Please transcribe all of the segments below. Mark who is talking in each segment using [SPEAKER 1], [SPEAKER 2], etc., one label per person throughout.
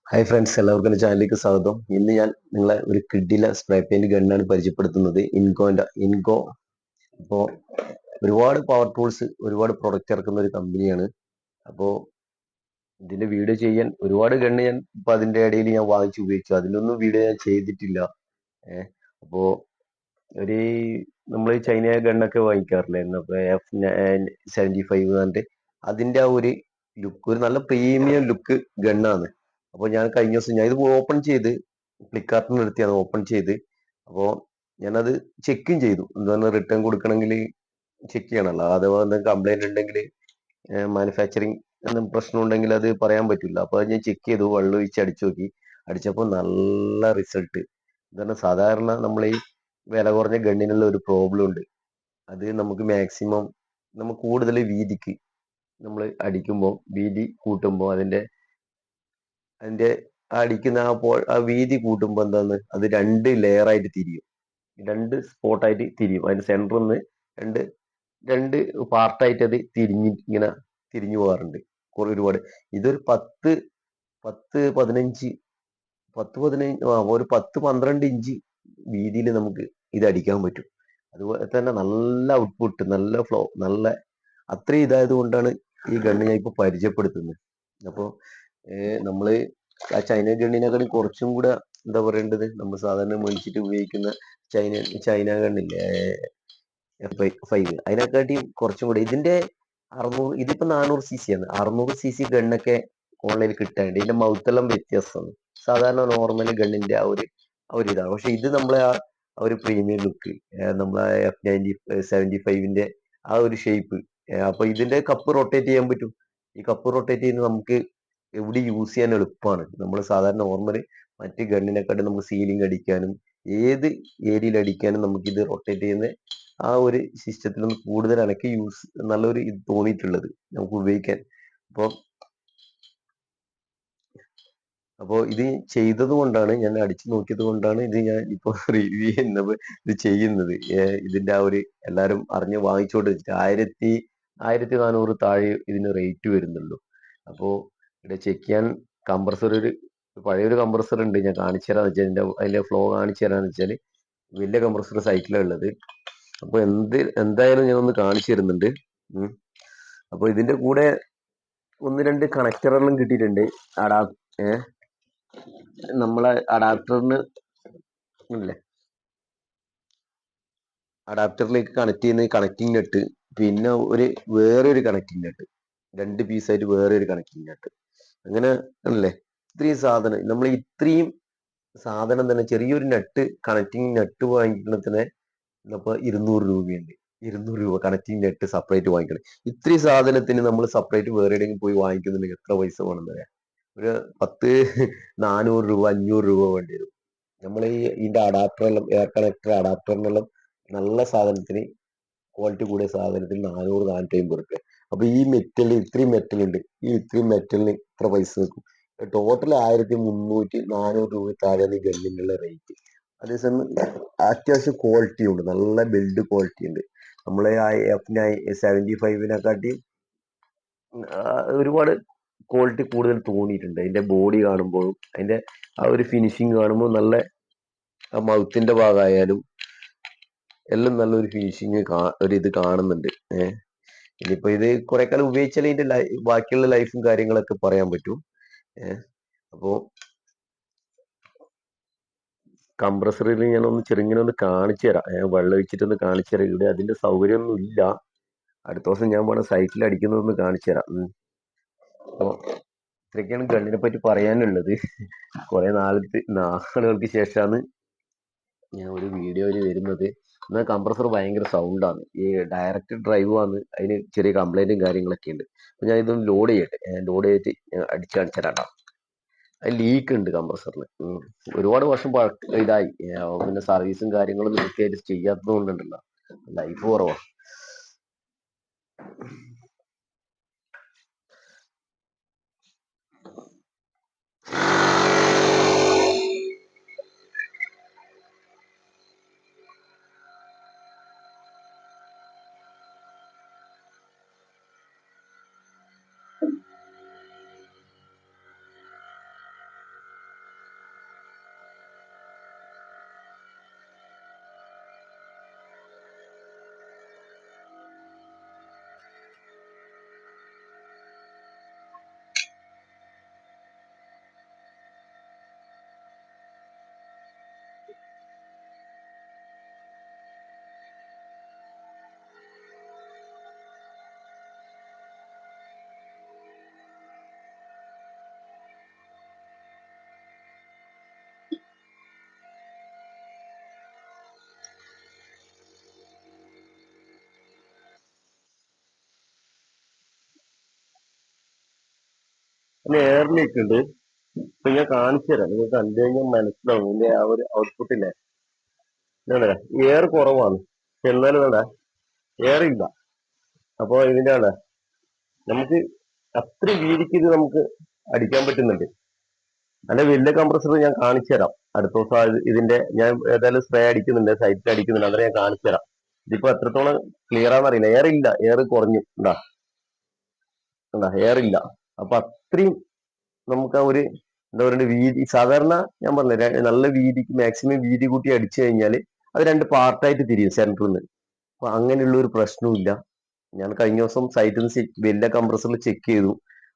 [SPEAKER 1] Hi friends, എല്ലാവർക്കും എൻ്റെ ചാനലിലേക്ക് സ്വാഗതം. ഇന്ന് ഞാൻ നിങ്ങളെ ഒരു കിഡിലെ സ്പ്രേ പെയിന്റ് ഗണ്ണാണ് പരിചയപ്പെടുത്തുന്നത്. ഇൻകോ. അപ്പോൾ ഒരുപാട് പവർ ടൂൾസ്, ഒരുപാട് പ്രൊഡക്റ്റ് ഇറക്കുന്ന ഒരു കമ്പനിയാണ്. അപ്പോൾ ഇതിന്റെ വീഡിയോ ചെയ്യാൻ ഒരുപാട് ഗണ്ണ് ഞാൻ ഇപ്പൊ അതിന്റെ ഇടയിൽ ഞാൻ വാങ്ങിച്ചു ഉപയോഗിച്ചു. അതിലൊന്നും വീഡിയോ ഞാൻ ചെയ്തിട്ടില്ല. ഏഹ് അപ്പോ ഒരു നമ്മൾ ചൈന ഗണ്ണൊക്കെ വാങ്ങിക്കാറില്ലേ, F75 പറഞ്ഞിട്ട് അതിന്റെ ആ ഒരു ലുക്ക്, ഒരു നല്ല പ്രീമിയം ലുക്ക് ഗണ്ണാണ്. അപ്പോൾ ഞാൻ കഴിഞ്ഞ ദിവസം ഞാൻ ഇത് ഓപ്പൺ ചെയ്ത് ഫ്ലിപ്കാർട്ടിൽ നിന്ന് എടുത്തിയാണ് ഓപ്പൺ ചെയ്ത്. അപ്പോൾ ഞാനത് ചെക്കും ചെയ്തു. എന്താണ് റിട്ടേൺ കൊടുക്കണമെങ്കിൽ ചെക്ക് ചെയ്യണമല്ലോ. അഥവാ എന്തെങ്കിലും കംപ്ലൈന്റ് ഉണ്ടെങ്കിൽ മാനുഫാക്ചറിങ് എന്തെങ്കിലും പ്രശ്നം ഉണ്ടെങ്കിൽ അത് പറയാൻ പറ്റില്ല. അപ്പോൾ അത് ഞാൻ ചെക്ക് ചെയ്തു, വെള്ളം ഒഴിച്ച് അടിച്ചു നോക്കി. അടിച്ചപ്പോൾ നല്ല റിസൾട്ട്. എന്താണ് സാധാരണ നമ്മൾ ഈ വില കുറഞ്ഞ ഗണ്ണിനുള്ള ഒരു പ്രോബ്ലം ഉണ്ട്. അത് നമുക്ക് മാക്സിമം നമുക്ക് കൂടുതൽ വീതിക്ക് നമ്മൾ അടിക്കുമ്പോൾ, വീതി കൂട്ടുമ്പോൾ അതിന്റെ അതിന്റെ അടിക്കുന്ന ആ വീതി കൂട്ടുമ്പോൾ എന്താണ് അത് രണ്ട് ലെയർ ആയിട്ട് തിരിയും, രണ്ട് സ്പോട്ടായിട്ട് തിരിയും. അതിന്റെ സെന്ററിൽ നിന്ന് രണ്ട് രണ്ട് പാർട്ടായിട്ട് അത് ഇങ്ങനെ തിരിഞ്ഞു പോകാറുണ്ട് കുറെ ഒരുപാട്. ഇതൊരു പത്ത് പതിനഞ്ച് ഒരു 10-12 ഇഞ്ച് വീതിയിൽ നമുക്ക് ഇത് അടിക്കാൻ പറ്റും. അതുപോലെ തന്നെ നല്ല ഔട്ട്പുട്ട്, നല്ല ഫ്ലോ, നല്ല അത്രയും ഇതായത് കൊണ്ടാണ് ഈ ഗണ്ണ് ഞാൻ ഇപ്പൊ പരിചയപ്പെടുത്തുന്നത്. അപ്പോൾ നമ്മള് ആ ചൈന ഗണ്ണിനെക്കാളും കുറച്ചും കൂടെ എന്താ പറയേണ്ടത്, നമ്മൾ സാധാരണ മേടിച്ചിട്ട് ഉപയോഗിക്കുന്ന ചൈന ചൈന ഗണ്ണില്ലേ, F5, അതിനെക്കാട്ടിയും കുറച്ചും കൂടെ ഇതിന്റെ 600, ഇതിപ്പോ 400cc ആണ്. 600cc ഗണ്ണൊക്കെ ഓൺലൈനിൽ കിട്ടാനുണ്ട്. ഇതിന്റെ മൗത്തെല്ലാം വ്യത്യാസമാണ്. സാധാരണ നോർമൽ ഗണ്ണിന്റെ ആ ഒരു ഇതാണ്. പക്ഷെ ഇത് നമ്മളെ ആ ഒരു പ്രീമിയം ലുക്ക്, നമ്മളെ F75ന്റെ ആ ഒരു ഷേപ്പ്. അപ്പൊ ഇതിന്റെ കപ്പ് റൊട്ടേറ്റ് ചെയ്യാൻ പറ്റും. ഈ കപ്പ് റൊട്ടേറ്റ് ചെയ്യുന്നത് നമുക്ക് എവിടെ യൂസ് ചെയ്യാൻ എളുപ്പമാണ്. നമ്മൾ സാധാരണ നോർമൽ മറ്റ് ഗണ്ണിനെക്കാട്ടും നമുക്ക് സീലിംഗ് അടിക്കാനും ഏത് ഏരിയയിൽ അടിക്കാനും നമുക്ക് ഇത് റൊട്ടേറ്റ് ചെയ്യുന്ന ആ ഒരു സിസ്റ്റത്തിലൊന്ന് കൂടുതൽ എനിക്ക് നല്ലൊരു ഇത് തോന്നിയിട്ടുള്ളത് നമുക്ക് ഉപയോഗിക്കാൻ. അപ്പോൾ അപ്പോൾ ഇത് ചെയ്തത് കൊണ്ടാണ്, ഞാൻ അടിച്ചു നോക്കിയത് കൊണ്ടാണ് ഇത് ഞാൻ ഇപ്പോൾ റിവ്യൂ ചെയ്യുന്നത്, ഇത് ചെയ്യുന്നത്. ഇതിന്റെ ആ ഒരു എല്ലാവരും അറിഞ്ഞ് വാങ്ങിച്ചോണ്ട് വെച്ചിട്ട് 1400 താഴെ ഇതിന് റേറ്റ് വരുന്നുള്ളൂ. അപ്പോൾ ഇവിടെ ചെക്ക് ചെയ്യാൻ കംപ്രസർ, ഒരു പഴയൊരു കംപ്രസർ ഉണ്ട്, ഞാൻ കാണിച്ചു തരാന്ന് വെച്ചാൽ അതിന്റെ ഫ്ലോ കാണിച്ചു തരാന്ന് വെച്ചാൽ വലിയ കംപ്രസർ സൈറ്റിലാണ് ഉള്ളത്. അപ്പൊ എന്തായാലും ഞാൻ ഒന്ന് കാണിച്ചു തരുന്നുണ്ട്. അപ്പൊ ഇതിന്റെ കൂടെ ഒന്ന് രണ്ട് കണക്ടറെല്ലാം കിട്ടിയിട്ടുണ്ട്. അടാ നമ്മളെ അഡാപ്റ്ററിന് ഇല്ലേ, അഡാപ്റ്ററിലേക്ക് കണക്ട് ചെയ്യുന്ന കണക്റ്റിംഗ് നെറ്റ്, പിന്നെ വേറെ ഒരു കണക്റ്റിംഗ് നെറ്റ്, രണ്ട് പീസായിട്ട് വേറെ ഒരു കണക്റ്റിംഗ് നെറ്റ്, അങ്ങനെ അല്ലേ. ഇത്രയും സാധനം, നമ്മൾ ഇത്രയും സാധനം തന്നെ ചെറിയൊരു നെറ്റ്, കണക്റ്റിംഗ് നെറ്റ് വാങ്ങിക്കുന്നതിന് ഇപ്പൊ 200 രൂപയുണ്ട്. 200 രൂപ കണക്റ്റിംഗ് നെറ്റ് സെപ്പറേറ്റ് വാങ്ങിക്കണം. ഇത്രയും സാധനത്തിന് നമ്മൾ സെപ്പറേറ്റ് വേറെ എവിടെയെങ്കിലും പോയി വാങ്ങിക്കുന്നുണ്ടെങ്കിൽ എത്ര പൈസ വേണമെന്ന് പറയാം. ഒരു 400 രൂപ 500 രൂപ വേണ്ടി വരും. നമ്മൾ ഇതിന്റെ അഡാപ്റ്ററെല്ലാം, എയർ കണക്ടർ അഡാപ്റ്ററിനെല്ലാം നല്ല സാധനത്തിന്, ക്വാളിറ്റി കൂടിയ സാധനത്തിന് 400-450 റുപ്യ. അപ്പൊ ഈ മെറ്റലിന് ഇത്രയും മെറ്റൽ ഉണ്ട്, ഇത്രയും മെറ്റലിന് ഇത്ര പൈസ നിൽക്കും. ടോട്ടൽ 1300-400 രൂപ താഴെയാണ് ഈ ഗണ്ണിനുള്ള റേറ്റ്. അതേസമയം അത്യാവശ്യം ക്വാളിറ്റി ഉണ്ട്, നല്ല ബിൽഡ് ക്വാളിറ്റി ഉണ്ട്. നമ്മളെ ആ F75-നെക്കാട്ടി ഒരുപാട് ക്വാളിറ്റി കൂടുതൽ തോന്നിയിട്ടുണ്ട്. അതിന്റെ ബോഡി കാണുമ്പോഴും അതിന്റെ ആ ഒരു ഫിനിഷിങ് കാണുമ്പോൾ നല്ല, ആ മൗത്തിന്റെ ഭാഗമായാലും എല്ലാം നല്ലൊരു ഫിനിഷിങ് ഒരു ഇത് കാണുന്നുണ്ട്. ഇനിയിപ്പോ ഇത് കുറെ കാലം ഉപയോഗിച്ചാൽ ഇതിന്റെ ബാക്കിയുള്ള ലൈഫും കാര്യങ്ങളൊക്കെ പറയാൻ പറ്റും. അപ്പോ കംപ്രസറിൽ ഞാൻ ചെറുങ്ങനെ ഒന്ന് കാണിച്ചു തരാം. വെള്ളം ഒഴിച്ചിട്ടൊന്ന് കാണിച്ചു തരാം. ഇവിടെ അതിന്റെ സൗകര്യമൊന്നും ഇല്ല. അടുത്ത ദിവസം ഞാൻ വേണം സൈറ്റിൽ അടിക്കുന്നതൊന്ന് കാണിച്ചു തരാം. അപ്പൊ ഇത്രയൊക്കെയാണ് ഗണ്ണിനെ പറ്റി പറയാനുള്ളത്. കുറെ നാളുകൾക്ക് ശേഷമാണ് ഞാൻ ഒരു വീഡിയോയിൽ വരുന്നത്. എന്നാൽ കംപ്രസർ ഭയങ്കര സൗണ്ടാണ്. ഈ ഡയറക്റ്റ് ഡ്രൈവ് ആണ്, അതിന് ചെറിയ കംപ്ലൈന്റും കാര്യങ്ങളൊക്കെ ഉണ്ട്. അപ്പൊ ഞാൻ ഇതൊന്ന് ലോഡ് ചെയ്യട്ടെ. ലോഡ് ചെയ്തിട്ട് ഞാൻ അടിച്ചു കാണിച്ചു തരാം. അത് ലീക്ക് ഉണ്ട് കംപ്രസറിന്. ഒരുപാട് വർഷം ഇതായി. പിന്നെ സർവീസും കാര്യങ്ങളും കൃത്യമായിട്ട് ചെയ്യാത്തത് കൊണ്ടുണ്ടല്ലോ, ലൈഫ് കുറവാ. പിന്നെ എയർ ലീക്ക് ഉണ്ട്. ഇപ്പൊ ഞാൻ കാണിച്ചു തരാം, നിങ്ങൾ കണ്ടു കഴിഞ്ഞാൽ മനസ്സിലാവും ഇതിന്റെ ആ ഒരു ഔട്ട്പുട്ട് ഇല്ലേ. എയർ കുറവാണ്, പക്ഷെ എന്നാലും എയർ ഇല്ല. അപ്പൊ ഇതിന്റെ നമുക്ക് അത്രയും വീതിക്ക് ഇത് നമുക്ക് അടിക്കാൻ പറ്റുന്നുണ്ട്. അല്ലെ വലിയ കംപ്രസർ ഞാൻ കാണിച്ചു തരാം അടുത്ത ദിവസം. ഇതിന്റെ ഞാൻ ഏതായാലും സ്പ്രേ അടിക്കുന്നുണ്ട്, സൈറ്റിൽ അടിക്കുന്നുണ്ട്, അന്നേരം ഞാൻ കാണിച്ചു തരാം. ഇതിപ്പോ എത്രത്തോളം ക്ലിയർ ആണെന്നറിയില്ല. എയർ ഇല്ല, എയർ കുറഞ്ഞു. എയർ ഇല്ല. അപ്പൊ അത്രയും നമുക്ക് ആ ഒരു എന്താ പറയുക വീതി, സാധാരണ ഞാൻ പറഞ്ഞില്ലേ നല്ല വീതിക്ക് മാക്സിമം വീതി കൂട്ടി അടിച്ചു കഴിഞ്ഞാൽ അത് രണ്ട് പാർട്ടായിട്ട് തിരിയും സെന്ററിൽ നിന്ന്. അപ്പൊ അങ്ങനെയുള്ള ഒരു പ്രശ്നവും ഇല്ല. ഞാൻ കഴിഞ്ഞ ദിവസം സൈറ്റിൽ നിന്ന് വലിയ കംപ്രസറിൽ ചെക്ക് ചെയ്തു.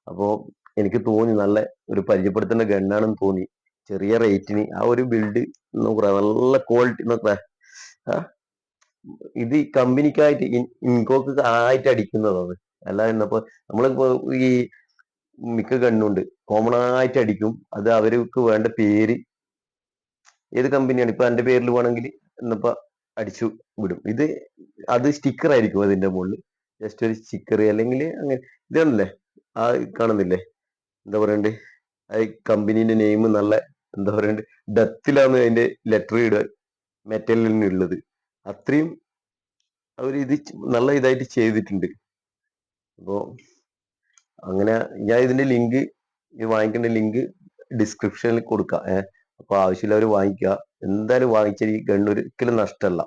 [SPEAKER 1] അപ്പോ എനിക്ക് തോന്നി നല്ല ഒരു പരിചയപ്പെടുത്തേണ്ട ഗണ്ണാണെന്ന് തോന്നി. ചെറിയ റേറ്റിന് ആ ഒരു ബിൽഡ് നോക്കുക, നല്ല ക്വാളിറ്റി നോക്കുക. ഇത് കമ്പനിക്കായിട്ട് ഇൻകോക്ക് ആയിട്ട് അടിക്കുന്നതാണ്. അല്ലാതെ ഇന്നപ്പോ നമ്മളിപ്പോ ഈ മിക്ക ഗണ്ണുണ്ട് കോമൺ ആയിട്ട് അടിക്കും. അത് അവർക്ക് വേണ്ട പേര് ഏത് കമ്പനിയാണ് ഇപ്പൊ എന്റെ പേരിൽ വേണമെങ്കിൽ ഇന്നിപ്പോ അടിച്ചു വിടും. ഇത് അത് സ്റ്റിക്കർ ആയിരിക്കും അതിന്റെ മുകളിൽ, ജസ്റ്റ് ഒരു സ്റ്റിക്കർ അല്ലെങ്കിൽ അങ്ങനെ. ഇതാണല്ലേ ആ കാണുന്നില്ലേ, എന്താ പറയണ്ടേ, ആ കമ്പനീന്റെ നെയിം നല്ല എന്താ പറയണ്ടേ ഡത്തിലാണ് അതിന്റെ ലെറ്റർ ഇടുക, മെറ്റലിൽ ഉള്ളത്. അത്രയും അവർ ഇത് നല്ല ഇതായിട്ട് ചെയ്തിട്ടുണ്ട്. അപ്പോ അങ്ങനെ ഞാൻ ഇതിന്റെ ലിങ്ക്, ഈ വാങ്ങിക്കേണ്ട ലിങ്ക് ഡിസ്ക്രിപ്ഷനിൽ കൊടുക്കാം. അപ്പൊ ആവശ്യമുള്ളവർ വാങ്ങിക്കുക. എന്തായാലും വാങ്ങിച്ചാൽ ഈ ഗണ്ണ് ഒരിക്കലും നഷ്ടമല്ല.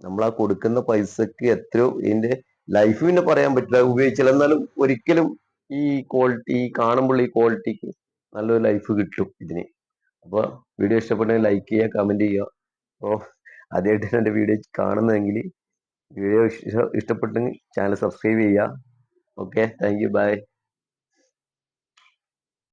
[SPEAKER 1] നമ്മൾ ആ കൊടുക്കുന്ന പൈസക്ക് എത്രയോ ഇതിന്റെ ലൈഫ് പിന്നെ പറയാൻ പറ്റില്ല ഉപയോഗിച്ചാൽ. എന്നാലും ഒരിക്കലും ഈ ക്വാളിറ്റി കാണുമ്പോൾ ഈ ക്വാളിറ്റിക്ക് നല്ലൊരു ലൈഫ് കിട്ടും ഇതിന്. അപ്പൊ വീഡിയോ ഇഷ്ടപ്പെട്ടെങ്കിൽ ലൈക്ക് ചെയ്യുക, കമന്റ് ചെയ്യുക. അപ്പോൾ ആദ്യമായിട്ട് എൻ്റെ വീഡിയോ കാണുന്നതെങ്കിൽ വീഡിയോ ഇഷ്ടപ്പെട്ടെങ്കിൽ ചാനൽ സബ്സ്ക്രൈബ് ചെയ്യുക. Okay, thank you, by.